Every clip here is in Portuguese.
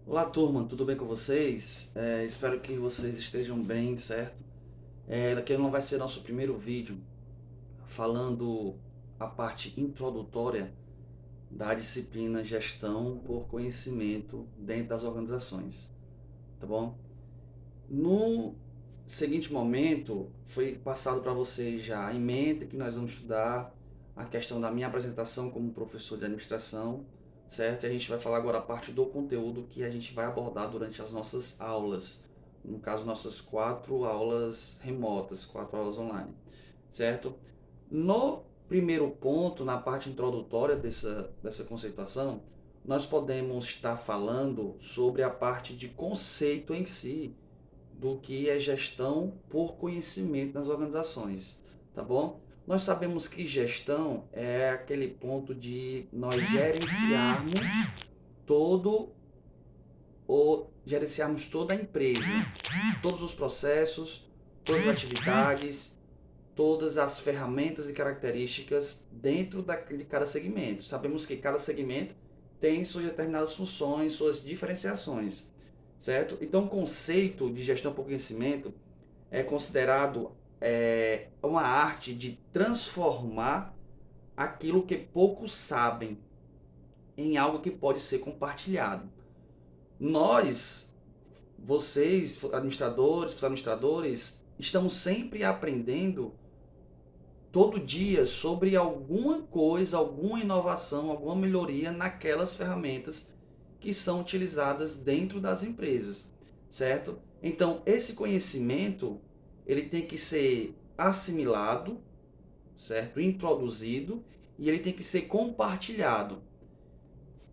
Olá, turma, tudo bem com vocês? Espero que vocês estejam bem, certo? Aqui não vai ser nosso primeiro vídeo falando a parte introdutória da disciplina Gestão por Conhecimento dentro das organizações, tá bom? No seguinte momento, foi passado para vocês já em mente que nós vamos estudar a questão da minha apresentação como professor de administração, certo? E a gente vai falar agora a parte do conteúdo que a gente vai abordar durante as nossas aulas, no caso, nossas 4 aulas remotas, 4 aulas online, certo? No primeiro ponto, na parte introdutória dessa conceituação, nós podemos estar falando sobre a parte de conceito em si, do que é gestão por conhecimento nas organizações, tá bom? Nós sabemos que gestão é aquele ponto de nós todo gerenciarmos toda a empresa, todos os processos, todas as atividades, todas as ferramentas e características dentro de cada segmento. Sabemos que cada segmento tem suas determinadas funções, suas diferenciações, certo? Então, o conceito de gestão por conhecimento é considerado uma arte de transformar aquilo que poucos sabem em algo que pode ser compartilhado. Nós, vocês, administradores, estamos sempre aprendendo todo dia sobre alguma coisa, alguma inovação, alguma melhoria naquelas ferramentas que são utilizadas dentro das empresas, certo? Então, esse conhecimento, ele tem que ser assimilado, certo? Introduzido, e ele tem que ser compartilhado.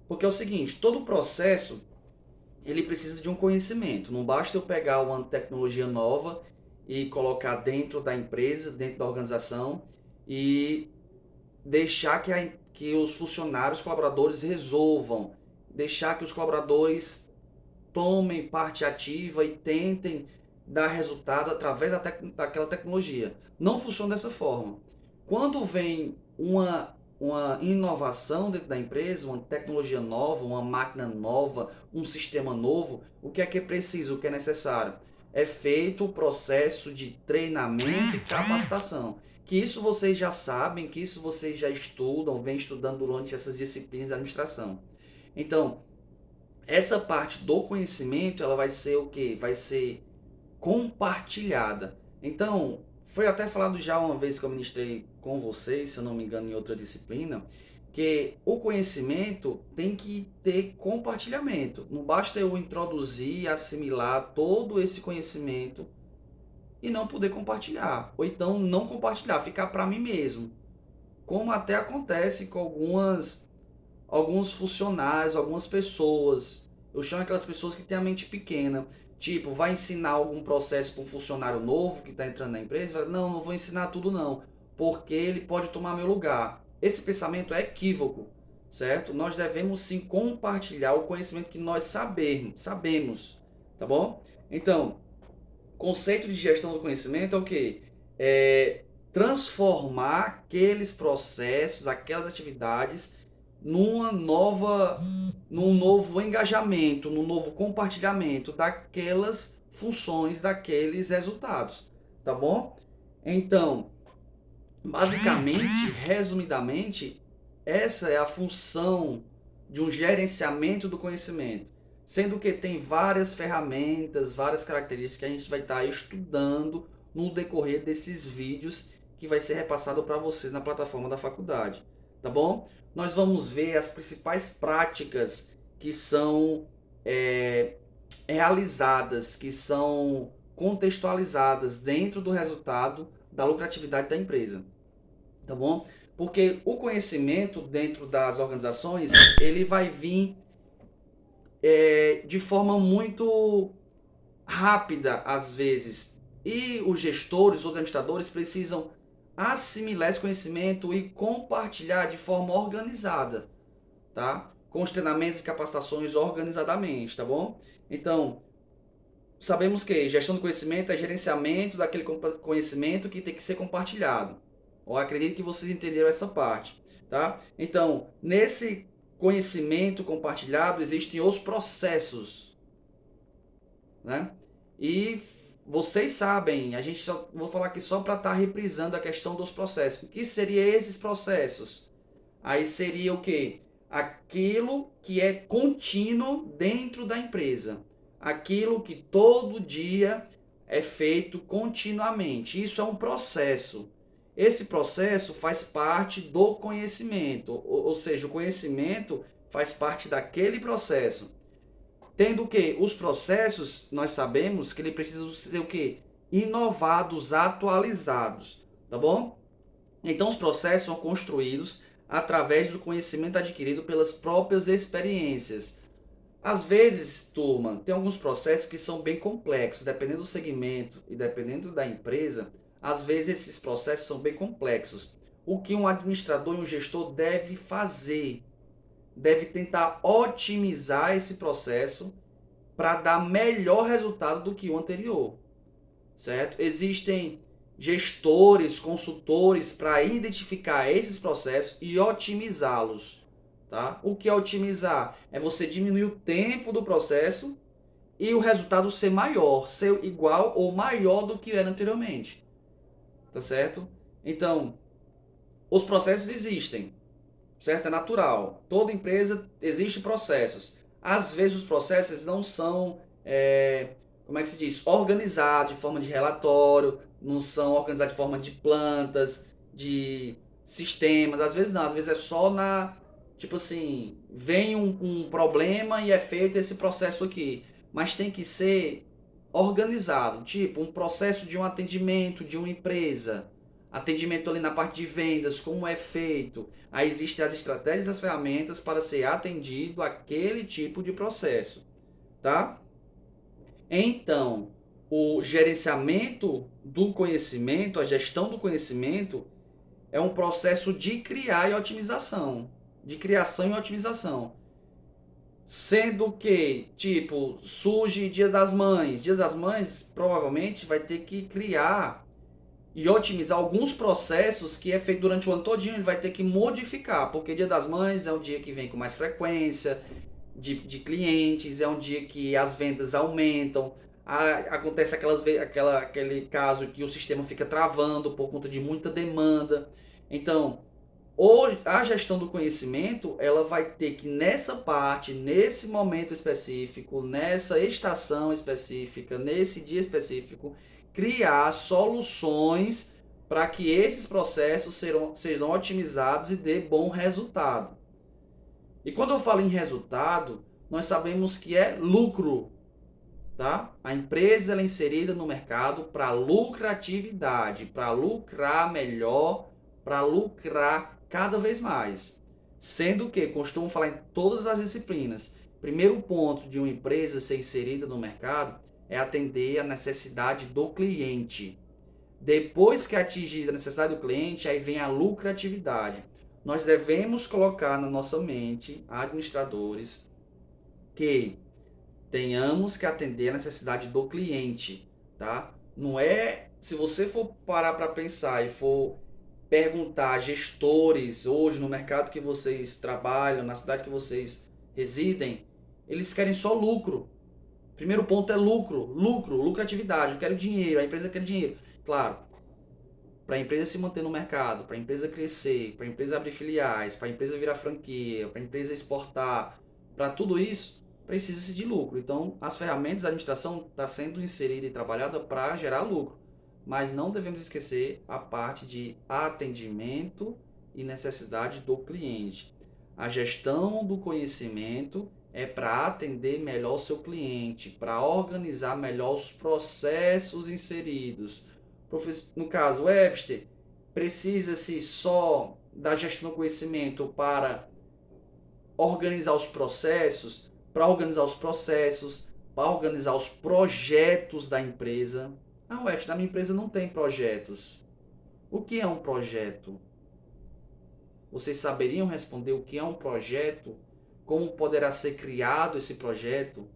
Porque é o seguinte, todo processo, ele precisa de um conhecimento. Não basta eu pegar uma tecnologia nova e colocar dentro da empresa, dentro da organização, e deixar que os funcionários, os colaboradores resolvam, deixar que os colaboradores tomem parte ativa e tentem dar resultado através daquela tecnologia. Não funciona dessa forma. Quando vem uma inovação dentro da empresa, uma tecnologia nova, uma máquina nova, um sistema novo, o que é preciso, o que é necessário? É feito o processo de treinamento e capacitação. Que isso vocês já sabem, que isso vocês já estudam, vêm estudando durante essas disciplinas de administração. Então, essa parte do conhecimento, ela vai ser o quê? Vai ser compartilhada. Então, foi até falado já uma vez que eu ministrei com vocês, se eu não me engano, em outra disciplina, que o conhecimento tem que ter compartilhamento. Não basta eu introduzir, assimilar todo esse conhecimento e não poder compartilhar. Ou então não compartilhar, ficar para mim mesmo. Como até acontece com alguns funcionários, algumas pessoas. Eu chamo aquelas pessoas que têm a mente pequena. Tipo, vai ensinar algum processo para um funcionário novo que está entrando na empresa? Vai, não vou ensinar tudo não, porque ele pode tomar meu lugar. Esse pensamento é equívoco, certo? Nós devemos sim compartilhar o conhecimento que nós sabemos, tá bom? Então, conceito de gestão do conhecimento é o quê? É transformar aqueles processos, aquelas atividades num novo engajamento, num novo compartilhamento daquelas funções, daqueles resultados, tá bom? Então, basicamente, resumidamente, essa é a função de um gerenciamento do conhecimento, sendo que tem várias ferramentas, várias características que a gente vai estar estudando no decorrer desses vídeos que vai ser repassado para vocês na plataforma da faculdade, tá bom? Nós vamos ver as principais práticas que são é, realizadas, que são contextualizadas dentro do resultado da lucratividade da empresa, tá bom? Porque o conhecimento dentro das organizações, ele vai vir de forma muito rápida às vezes, e os gestores, os administradores precisam assimilar esse conhecimento e compartilhar de forma organizada, tá? Com os treinamentos e capacitações organizadamente, tá bom? Então, sabemos que gestão do conhecimento é gerenciamento daquele conhecimento que tem que ser compartilhado. Eu acredito que vocês entenderam essa parte, tá? Então, nesse conhecimento compartilhado, existem os processos, né? E vocês sabem, a gente só vou falar aqui só para estar reprisando a questão dos processos. O que seriam esses processos? Aí seria o quê? Aquilo que é contínuo dentro da empresa. Aquilo que todo dia é feito continuamente. Isso é um processo. Esse processo faz parte do conhecimento, ou seja, o conhecimento faz parte daquele processo. Tendo o que? Os processos, nós sabemos que ele precisa ser o quê? Inovados, atualizados, tá bom? Então os processos são construídos através do conhecimento adquirido pelas próprias experiências. Às vezes, turma, tem alguns processos que são bem complexos, dependendo do segmento e dependendo da empresa, às vezes esses processos são bem complexos. O que um administrador e um gestor deve fazer? Deve tentar otimizar esse processo para dar melhor resultado do que o anterior, certo? Existem gestores, consultores para identificar esses processos e otimizá-los, tá? O que é otimizar? É você diminuir o tempo do processo e o resultado ser maior, ser igual ou maior do que era anteriormente, tá certo? Então, os processos existem, certo? É natural. Toda empresa existe processos. Às vezes os processos não são, como é que se diz, organizados de forma de relatório, não são organizados de forma de plantas, de sistemas. Às vezes não, às vezes é só tipo assim, vem um problema e é feito esse processo aqui. Mas tem que ser organizado, tipo um processo de um atendimento de uma empresa. Atendimento ali na parte de vendas, como é feito. Aí existem as estratégias e as ferramentas para ser atendido aquele tipo de processo, tá? Então, o gerenciamento do conhecimento, a gestão do conhecimento, é um processo de criar e otimização, de criação e otimização. Sendo que, tipo, surge Dia das Mães. Dia das Mães provavelmente vai ter que criar e otimizar alguns processos que é feito durante o ano todinho, ele vai ter que modificar, porque Dia das Mães é um dia que vem com mais frequência de clientes, é um dia que as vendas aumentam, acontece aquele caso que o sistema fica travando por conta de muita demanda. Então, a gestão do conhecimento, ela vai ter que nessa parte, nesse momento específico, nessa estação específica, nesse dia específico, criar soluções para que esses processos sejam otimizados e dê bom resultado. E quando eu falo em resultado, nós sabemos que é lucro, tá? A empresa ela é inserida no mercado para lucratividade, para lucrar melhor, para lucrar cada vez mais. Sendo que costumo falar em todas as disciplinas. Primeiro ponto de uma empresa ser inserida no mercado é atender a necessidade do cliente. Depois que atingir a necessidade do cliente, aí vem a lucratividade. Nós devemos colocar na nossa mente, administradores, que tenhamos que atender a necessidade do cliente, tá? Não é, se você for parar para pensar e for perguntar a gestores hoje no mercado que vocês trabalham, na cidade que vocês residem, eles querem só lucro. Primeiro ponto é lucro, lucratividade. Eu quero dinheiro, a empresa quer dinheiro. Claro, para a empresa se manter no mercado, para a empresa crescer, para a empresa abrir filiais, para a empresa virar franquia, para a empresa exportar, para tudo isso, precisa-se de lucro. Então, as ferramentas da administração estão sendo inserida e trabalhada para gerar lucro. Mas não devemos esquecer a parte de atendimento e necessidade do cliente. A gestão do conhecimento é para atender melhor o seu cliente, para organizar melhor os processos inseridos. No caso, Webster, precisa-se só da gestão do conhecimento para organizar os processos, para organizar os projetos da empresa. Ah, Webster, na minha empresa não tem projetos. O que é um projeto? Vocês saberiam responder o que é um projeto? Como poderá ser criado esse projeto?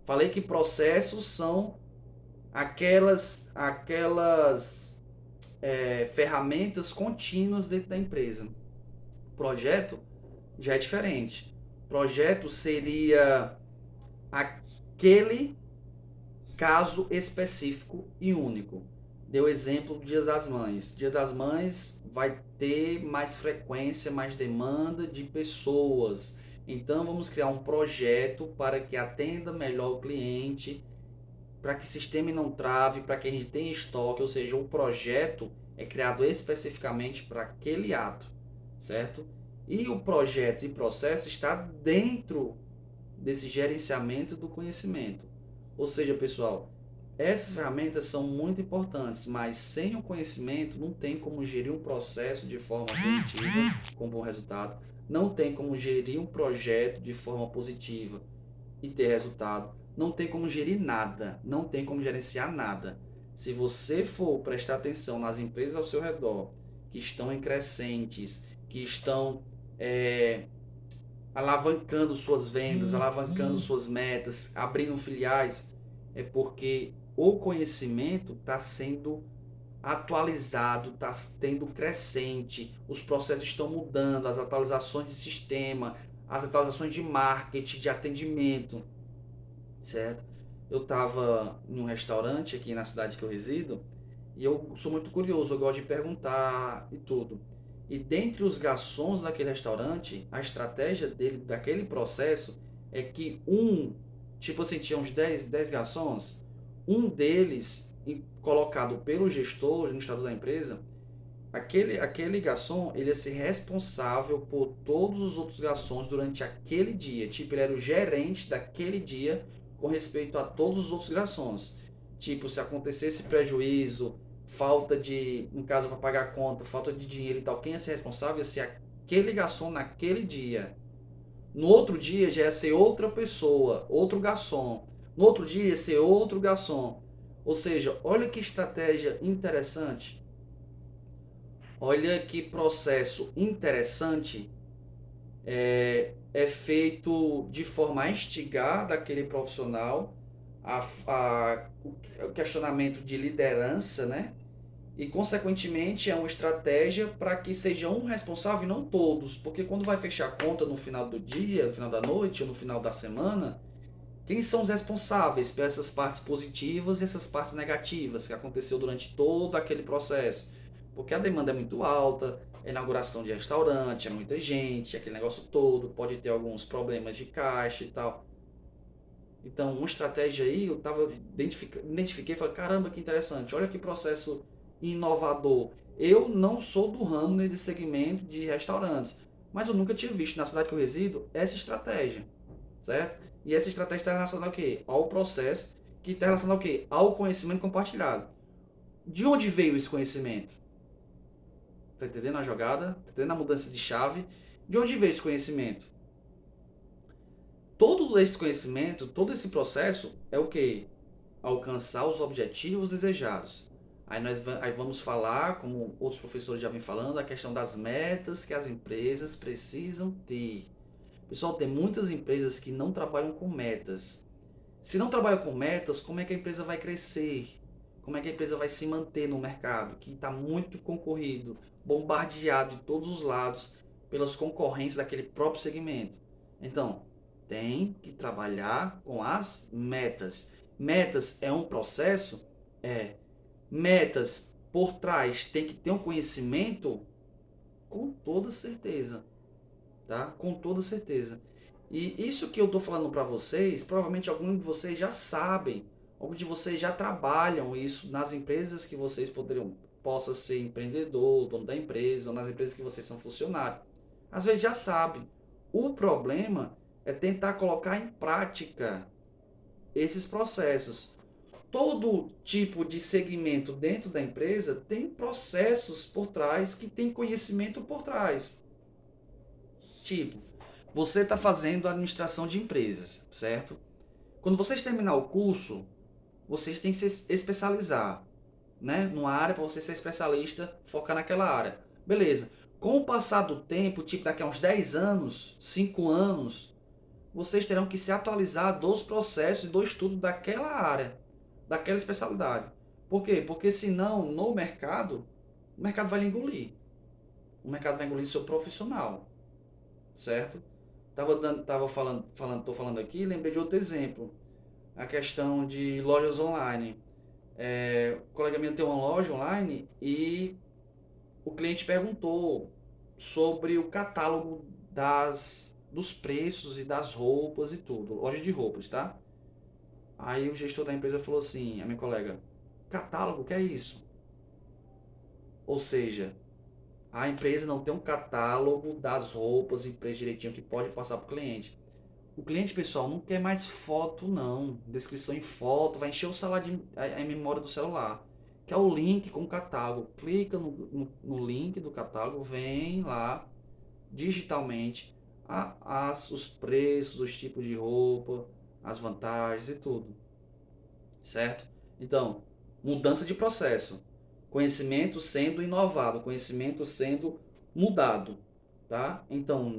Falei que processos são aquelas ferramentas contínuas dentro da empresa. Projeto já é diferente. Projeto seria aquele caso específico e único. Deu exemplo do Dia das Mães. Dia das Mães vai ter mais frequência, mais demanda de pessoas. Então vamos criar um projeto para que atenda melhor o cliente, para que o sistema não trave, para que a gente tenha estoque, ou seja, o projeto é criado especificamente para aquele ato, certo? E o projeto e processo está dentro desse gerenciamento do conhecimento. Ou seja, pessoal, essas ferramentas são muito importantes, mas sem o conhecimento não tem como gerir um processo de forma positiva, com bom resultado. Não tem como gerir um projeto de forma positiva e ter resultado. Não tem como gerir nada, não tem como gerenciar nada. Se você for prestar atenção nas empresas ao seu redor, que estão em crescentes, que estão alavancando suas vendas, alavancando suas metas, abrindo filiais, é porque o conhecimento está sendo atualizado, está tendo crescente, os processos estão mudando, as atualizações de sistema, as atualizações de marketing, de atendimento, certo? Eu estava num restaurante aqui na cidade que eu resido e eu sou muito curioso, eu gosto de perguntar e tudo. E dentre os garçons daquele restaurante, a estratégia dele, daquele processo, é que tipo assim, tinha uns 10 garçons, um deles, colocado pelo gestor no estado da empresa, aquele garçom, ele ia ser responsável por todos os outros garçons durante aquele dia. Tipo, ele era o gerente daquele dia com respeito a todos os outros garçons. Tipo, se acontecesse prejuízo, falta de, no caso, para pagar a conta, falta de dinheiro e tal, quem ia ser responsável ia ser aquele garçom naquele dia. No outro dia já ia ser outra pessoa, outro garçom. No outro dia ia ser outro garçom. Ou seja, olha que estratégia interessante. Olha que processo interessante é feito de forma a instigar daquele profissional o questionamento de liderança, né? E, consequentemente, é uma estratégia para que seja um responsável e não todos. Porque quando vai fechar a conta no final do dia, no final da noite ou no final da semana, quem são os responsáveis por essas partes positivas e essas partes negativas que aconteceu durante todo aquele processo? Porque a demanda é muito alta, a inauguração de restaurante, é muita gente, aquele negócio todo, pode ter alguns problemas de caixa e tal. Então, uma estratégia aí, eu identifiquei e falei, caramba, que interessante, olha que processo inovador. Eu não sou do ramo nem de segmento de restaurantes, mas eu nunca tinha visto na cidade que eu resido essa estratégia, certo? E essa estratégia está relacionada ao quê? Ao processo, que está relacionado ao quê? Ao conhecimento compartilhado. De onde veio esse conhecimento? Tá entendendo a jogada? Tá entendendo a mudança de chave? De onde veio esse conhecimento? Todo esse conhecimento, todo esse processo é o quê? Alcançar os objetivos desejados. Aí vamos falar, como outros professores já vêm falando, a questão das metas que as empresas precisam ter. Pessoal, tem muitas empresas que não trabalham com metas. Se não trabalha com metas, como é que a empresa vai crescer? Como é que a empresa vai se manter no mercado, que está muito concorrido, bombardeado de todos os lados pelas concorrências daquele próprio segmento? Então, tem que trabalhar com as metas. Metas é um processo? É. Metas por trás tem que ter um conhecimento? Com toda certeza, tá? Com toda certeza. E isso que eu estou falando para vocês, provavelmente alguns de vocês já sabem, alguns de vocês já trabalham isso nas empresas que vocês possa ser empreendedor, dono da empresa, ou nas empresas que vocês são funcionário. Às vezes já sabem. O problema é tentar colocar em prática esses processos. Todo tipo de segmento dentro da empresa tem processos por trás que tem conhecimento por trás. Tipo, você está fazendo administração de empresas, certo? Quando vocês terminar o curso, vocês têm que se especializar, né? Numa área para você ser especialista, focar naquela área. Beleza. Com o passar do tempo, tipo daqui a uns 10 anos, 5 anos, vocês terão que se atualizar dos processos e do estudo daquela área, daquela especialidade. Por quê? Porque senão, no mercado, o mercado vai lhe engolir. O mercado vai engolir seu profissional. certo? Tô falando aqui, lembrei de outro exemplo, a questão de lojas online. O colega meu tem uma loja online e o cliente perguntou sobre o catálogo dos preços e das roupas e tudo, loja de roupas, tá? Aí o gestor da empresa falou assim, a minha colega, catálogo, o que é isso? Ou seja, a empresa não tem um catálogo das roupas e preço direitinho que pode passar para o cliente. O cliente, pessoal, não quer mais foto, não. Descrição em foto, vai encher o celular a memória do celular. Quer o link com o catálogo. Clica no link do catálogo, vem lá digitalmente os preços, os tipos de roupa, as vantagens e tudo. Certo? Então, mudança de processo. Conhecimento sendo inovado, conhecimento sendo mudado. Tá? Então,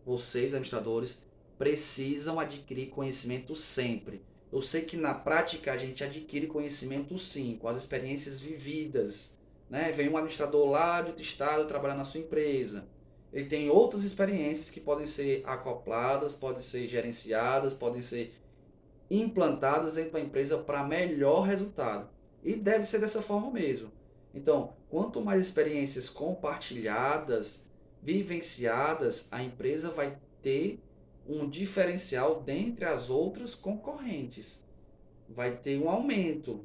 vocês, administradores, precisam adquirir conhecimento sempre. Eu sei que na prática a gente adquire conhecimento sim, com as experiências vividas. Né? Vem um administrador lá de outro estado trabalhar na sua empresa. Ele tem outras experiências que podem ser acopladas, podem ser gerenciadas, podem ser implantadas dentro da empresa para melhor resultado. E deve ser dessa forma mesmo. Então, quanto mais experiências compartilhadas, vivenciadas, a empresa vai ter um diferencial dentre as outras concorrentes. Vai ter um aumento,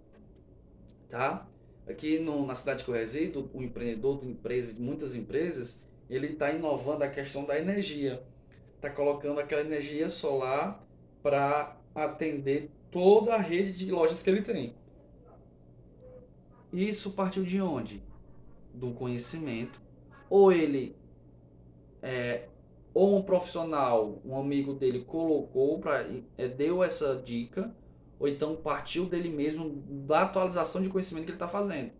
tá? Aqui na cidade que eu resido, o empreendedor de muitas empresas, ele está inovando a questão da energia. Está colocando aquela energia solar para atender toda a rede de lojas que ele tem. Isso partiu de onde? Do conhecimento. Ou ele, é, ou um profissional, um amigo dele colocou, deu essa dica, ou então partiu dele mesmo, da atualização de conhecimento que ele está fazendo.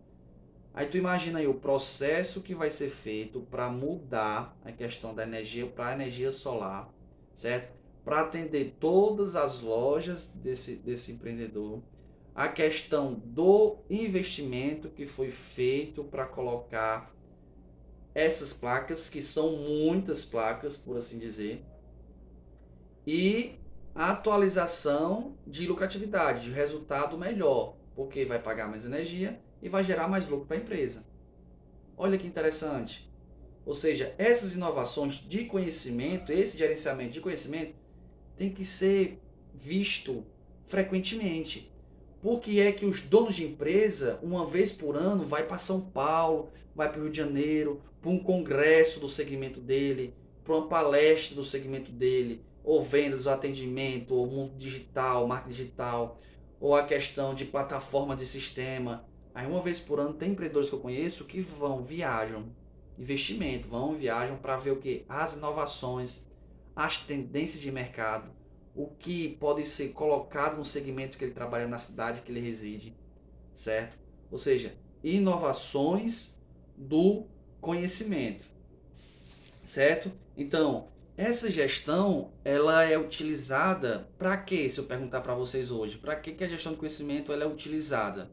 Aí tu imagina aí o processo que vai ser feito para mudar a questão da energia para a energia solar, certo? Para atender todas as lojas desse empreendedor. A questão do investimento que foi feito para colocar essas placas, que são muitas placas, por assim dizer, e a atualização de lucratividade, de resultado melhor, porque vai pagar mais energia e vai gerar mais lucro para a empresa. Olha que interessante. Ou seja, essas inovações de conhecimento, esse gerenciamento de conhecimento, tem que ser visto frequentemente. Porque é que os donos de empresa, uma vez por ano, vai para São Paulo, vai para o Rio de Janeiro, para um congresso do segmento dele, para uma palestra do segmento dele, ou vendas, ou atendimento, ou mundo digital, marketing digital, ou a questão de plataforma de sistema. Aí uma vez por ano tem empreendedores que eu conheço que viajam, investimento, viajam para ver o que? As inovações, as tendências de mercado, o que pode ser colocado no segmento que ele trabalha na cidade que ele reside, certo? Ou seja, inovações do conhecimento, certo? Então, essa gestão, ela é utilizada para quê? Se eu perguntar para vocês hoje, para que a gestão do conhecimento ela é utilizada?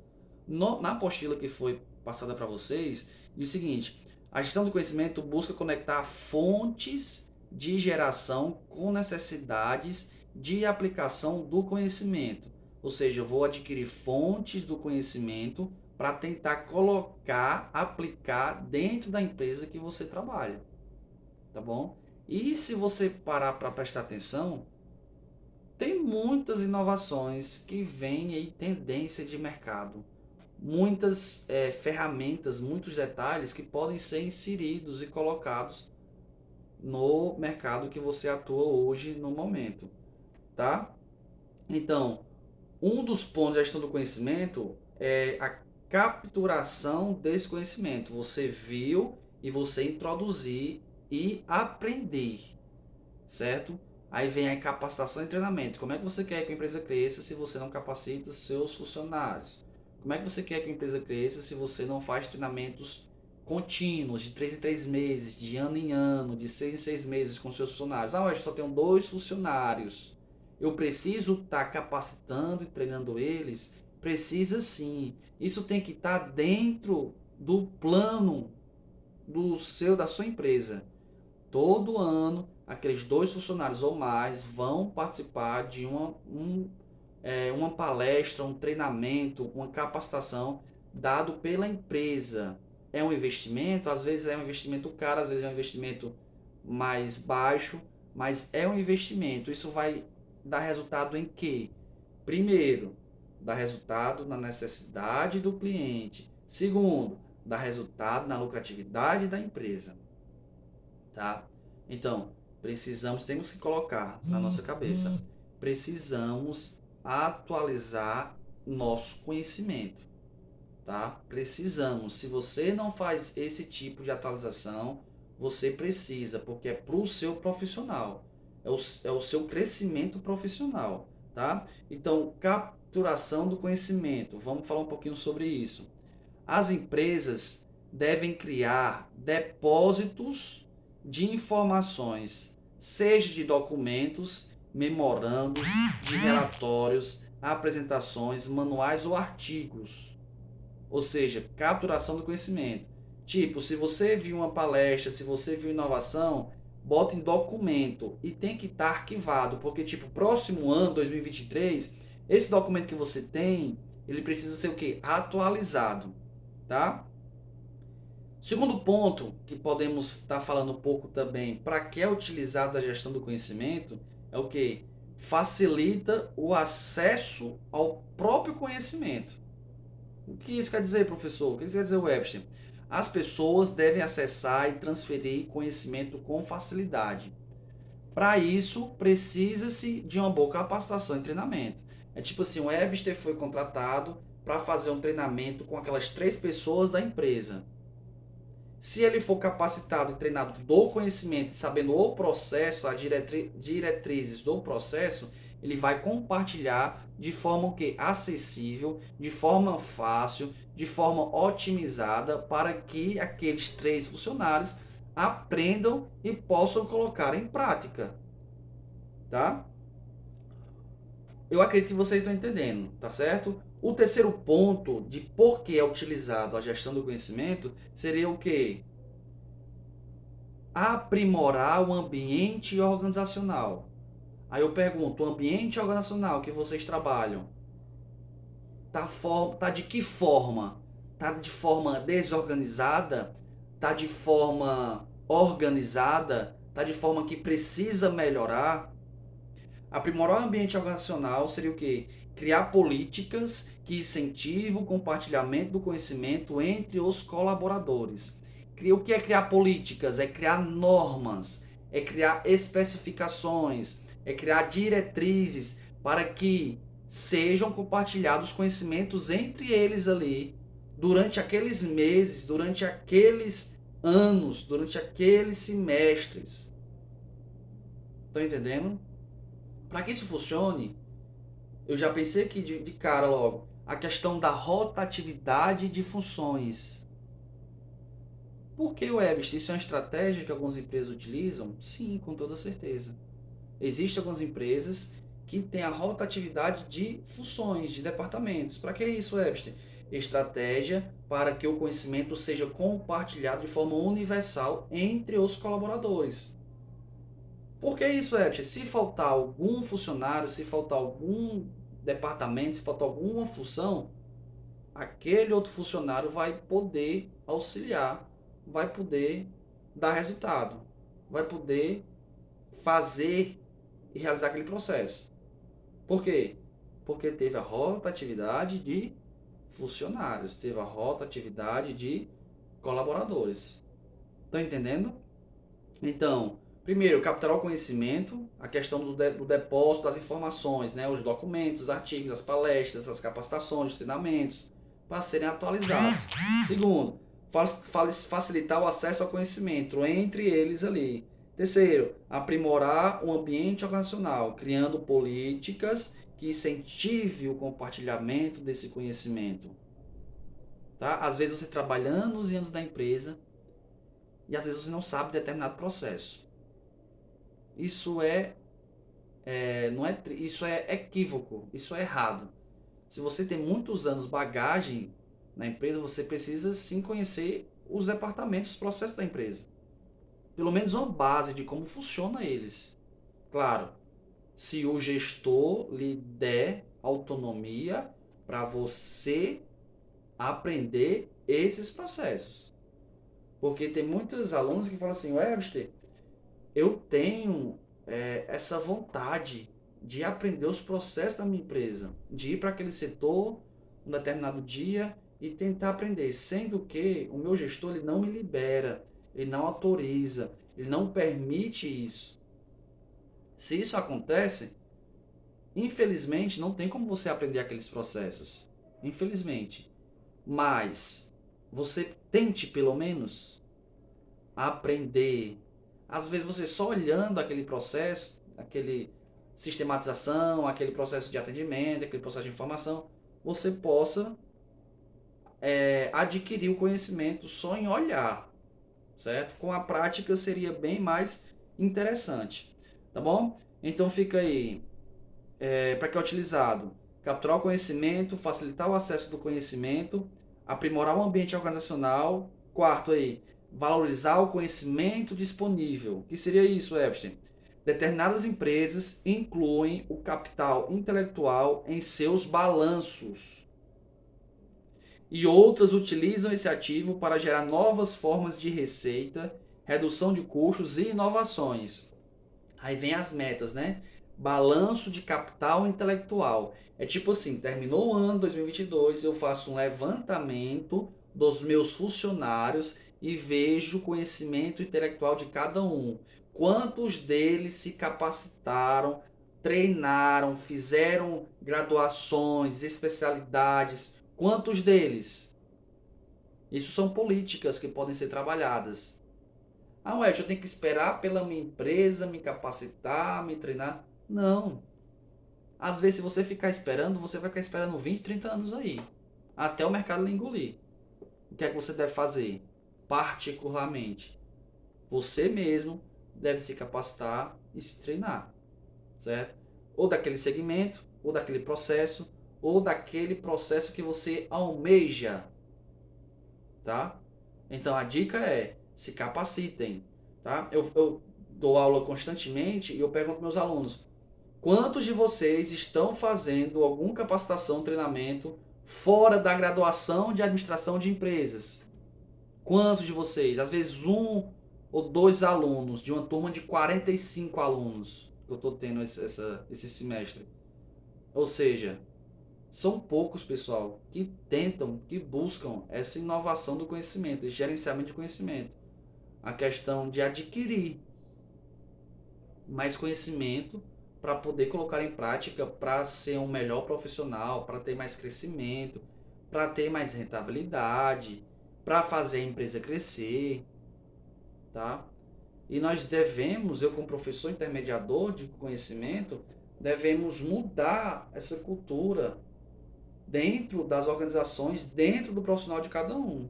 Na apostila que foi passada para vocês, diz o seguinte: a gestão do conhecimento busca conectar fontes de geração com necessidades de aplicação do conhecimento. Ou seja, eu vou adquirir fontes do conhecimento para tentar colocar, aplicar dentro da empresa que você trabalha. Tá bom? E se você parar para prestar atenção, tem muitas inovações que vêm aí, tendência de mercado. Muitas ferramentas, muitos detalhes que podem ser inseridos e colocados no mercado que você atua hoje no momento, tá? Então, um dos pontos da gestão do conhecimento é a capturação desse conhecimento. Você viu e você introduzir e aprender, certo? Aí vem a capacitação e treinamento. Como é que você quer que a empresa cresça se você não capacita seus funcionários? Como é que você quer que a empresa cresça se você não faz treinamentos contínuos, de 3 em 3 meses, de ano em ano, de 6 em 6 meses com seus funcionários? Ah, mas eu só tenho 2 funcionários. Eu preciso estar capacitando e treinando eles? Precisa sim. Isso tem que estar dentro do plano da sua empresa. Todo ano, aqueles 2 funcionários ou mais vão participar de uma palestra, um treinamento, uma capacitação dado pela empresa. É um investimento, às vezes é um investimento caro, às vezes é um investimento mais baixo, mas é um investimento. Isso vai dar resultado em quê? Primeiro, dá resultado na necessidade do cliente. Segundo, dá resultado na lucratividade da empresa, tá? Então, temos que colocar na nossa cabeça, precisamos atualizar nosso conhecimento, tá? Precisamos. Se você não faz esse tipo de atualização, você precisa, porque é para o seu profissional, é o seu crescimento profissional, tá? Então, capturação do conhecimento. Vamos falar um pouquinho sobre isso. As empresas devem criar depósitos de informações, seja de documentos, memorandos, de relatórios, apresentações, manuais ou artigos. Ou seja, capturação do conhecimento. Tipo, se você viu uma palestra, se você viu inovação, bota em documento e tem que estar arquivado, porque tipo, próximo ano, 2023, esse documento que você tem, ele precisa ser o quê? Atualizado, tá? Segundo ponto, que podemos estar falando um pouco também, para que é utilizado a gestão do conhecimento, é o que? Facilita o acesso ao próprio conhecimento. O que isso quer dizer, professor? O que isso quer dizer, Webster? As pessoas devem acessar e transferir conhecimento com facilidade. Para isso, precisa-se de uma boa capacitação e treinamento. É tipo assim, o Webster foi contratado para fazer um treinamento com aquelas 3 pessoas da empresa. Se ele for capacitado e treinado do conhecimento, sabendo o processo, as diretrizes do processo, ele vai compartilhar de forma que acessível, de forma fácil, de forma otimizada, para que aqueles 3 funcionários aprendam e possam colocar em prática, tá? Eu acredito que vocês estão entendendo, tá certo? O terceiro ponto de por que é utilizado a gestão do conhecimento seria o quê? Aprimorar o ambiente organizacional. Aí eu pergunto, o ambiente organizacional que vocês trabalham, tá de que forma? Tá de forma desorganizada? Tá de forma organizada? Tá de forma que precisa melhorar? Aprimorar o ambiente organizacional seria o quê? Criar políticas que incentivam o compartilhamento do conhecimento entre os colaboradores. O que é criar políticas? É criar normas, é criar especificações, é criar diretrizes para que sejam compartilhados conhecimentos entre eles ali durante aqueles meses, durante aqueles anos, durante aqueles semestres. Estão entendendo? Para que isso funcione, eu já pensei aqui de cara logo, a questão da rotatividade de funções. Por que, Webster? Isso é uma estratégia que algumas empresas utilizam? Sim, com toda certeza. Existem algumas empresas que têm a rotatividade de funções, de departamentos. Para que isso, Webster? Estratégia para que o conhecimento seja compartilhado de forma universal entre os colaboradores. Por que isso, Webster? Se faltar algum funcionário, se faltar algum departamento, se faltar alguma função, aquele outro funcionário vai poder auxiliar, vai poder dar resultado, vai poder fazer e realizar aquele processo. Por quê? Porque teve a rotatividade de funcionários, teve a rotatividade de colaboradores. Estão entendendo? Então, primeiro, capturar o conhecimento, a questão do depósito das informações, né? Os documentos, os artigos, as palestras, as capacitações, os treinamentos, para serem atualizados. Segundo, facilitar o acesso ao conhecimento entre eles ali. Terceiro, aprimorar o ambiente organizacional, criando políticas que incentive o compartilhamento desse conhecimento. Tá? Às vezes você trabalha anos e anos na empresa, e às vezes você não sabe determinado processo. Isso não é, isso é equívoco, isso é errado. Se você tem muitos anos bagagem na empresa, você precisa sim conhecer os departamentos, os processos da empresa. pelo menos uma base de como funciona eles. Claro, se o gestor lhe der autonomia para você aprender esses processos. Porque tem muitos alunos que falam assim, Webster, eu tenho essa vontade de aprender os processos da minha empresa, de ir para aquele setor um determinado dia e tentar aprender, sendo que o meu gestor ele não me libera, ele não autoriza, ele não permite isso. Se isso acontece, infelizmente não tem como você aprender aqueles processos. Infelizmente. Mas você tente pelo menos aprender. Às vezes você só olhando aquele processo, aquele sistematização, aquele processo de atendimento, aquele processo de informação, você possa adquirir o conhecimento só em olhar, certo? Com a prática seria bem mais interessante, tá bom? Então fica aí, para que é utilizado? Capturar o conhecimento, facilitar o acesso do conhecimento, aprimorar o ambiente organizacional. Quarto aí, valorizar o conhecimento disponível. O que seria isso, Epstein? Determinadas empresas incluem o capital intelectual em seus balanços e outras utilizam esse ativo para gerar novas formas de receita, redução de custos e inovações. Aí vem as metas, né? Balanço de capital intelectual. É tipo assim, terminou o ano 2022, eu faço um levantamento dos meus funcionários e vejo o conhecimento intelectual de cada um. Quantos deles se capacitaram, treinaram, fizeram graduações, especialidades? Quantos deles? Isso são políticas que podem ser trabalhadas. Ah, Web, eu tenho que esperar pela minha empresa me capacitar, me treinar. Não. Às vezes, se você ficar esperando, você vai ficar esperando 20, 30 anos aí. Até o mercado lhe engolir. O que é que você deve fazer? Particularmente, você mesmo deve se capacitar e se treinar. Certo? Ou daquele segmento, ou daquele processo, ou daquele processo que você almeja. Tá? Então, a dica é, se capacitem. Tá? Eu dou aula constantemente e eu pergunto para meus alunos, quantos de vocês estão fazendo alguma capacitação, treinamento fora da graduação de administração de empresas? Quantos de vocês? Às vezes um ou dois alunos de uma turma de 45 alunos que eu estou tendo esse semestre. Ou seja, são poucos, pessoal, que tentam, que buscam essa inovação do conhecimento, esse gerenciamento de conhecimento. A questão de adquirir mais conhecimento para poder colocar em prática, para ser um melhor profissional, para ter mais crescimento, para ter mais rentabilidade, para fazer a empresa crescer, tá? E nós devemos, eu como professor intermediador de conhecimento, devemos mudar essa cultura dentro das organizações, dentro do profissional de cada um,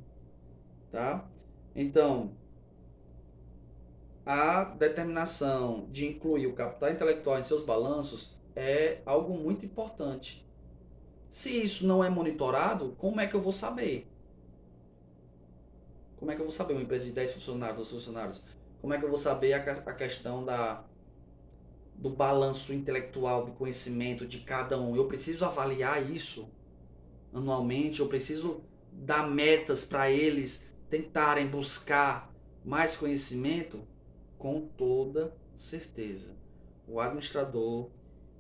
tá? Então, a determinação de incluir o capital intelectual em seus balanços é algo muito importante. Se isso não é monitorado, como é que eu vou saber? Como é que eu vou saber uma empresa de 10 funcionários, 12 funcionários? Como é que eu vou saber a questão do balanço intelectual, do conhecimento de cada um? Eu preciso avaliar isso anualmente, eu preciso dar metas para eles tentarem buscar mais conhecimento? Com toda certeza. O administrador,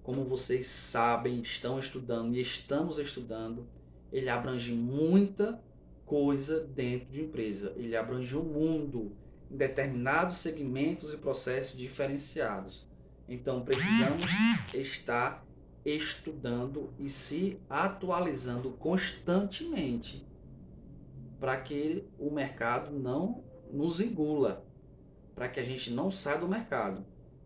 como vocês sabem, estão estudando e estamos estudando, ele abrange muita coisa dentro de empresa. Ele abrange o mundo em determinados segmentos e processos diferenciados. Então, precisamos estar estudando e se atualizando constantemente para que o mercado não nos engula, para que a gente não saia do mercado,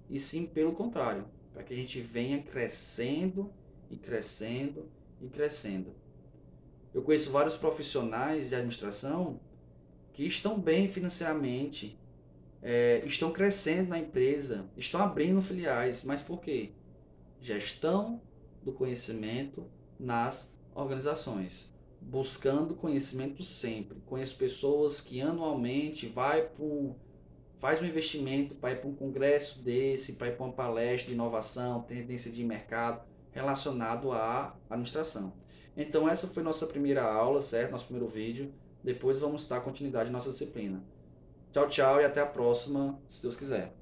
e sim pelo contrário, para que a gente venha crescendo e crescendo e crescendo. Eu conheço vários profissionais de administração que estão bem financeiramente, estão crescendo na empresa, estão abrindo filiais, mas por quê? Gestão do conhecimento nas organizações, buscando conhecimento sempre. Conheço pessoas que anualmente vai para faz um investimento para ir para um congresso desse, para ir para uma palestra de inovação, tendência de mercado relacionado à administração. Então essa foi nossa primeira aula, certo? Nosso primeiro vídeo. Depois vamos dar continuidade à nossa disciplina. Tchau, tchau e até a próxima, se Deus quiser.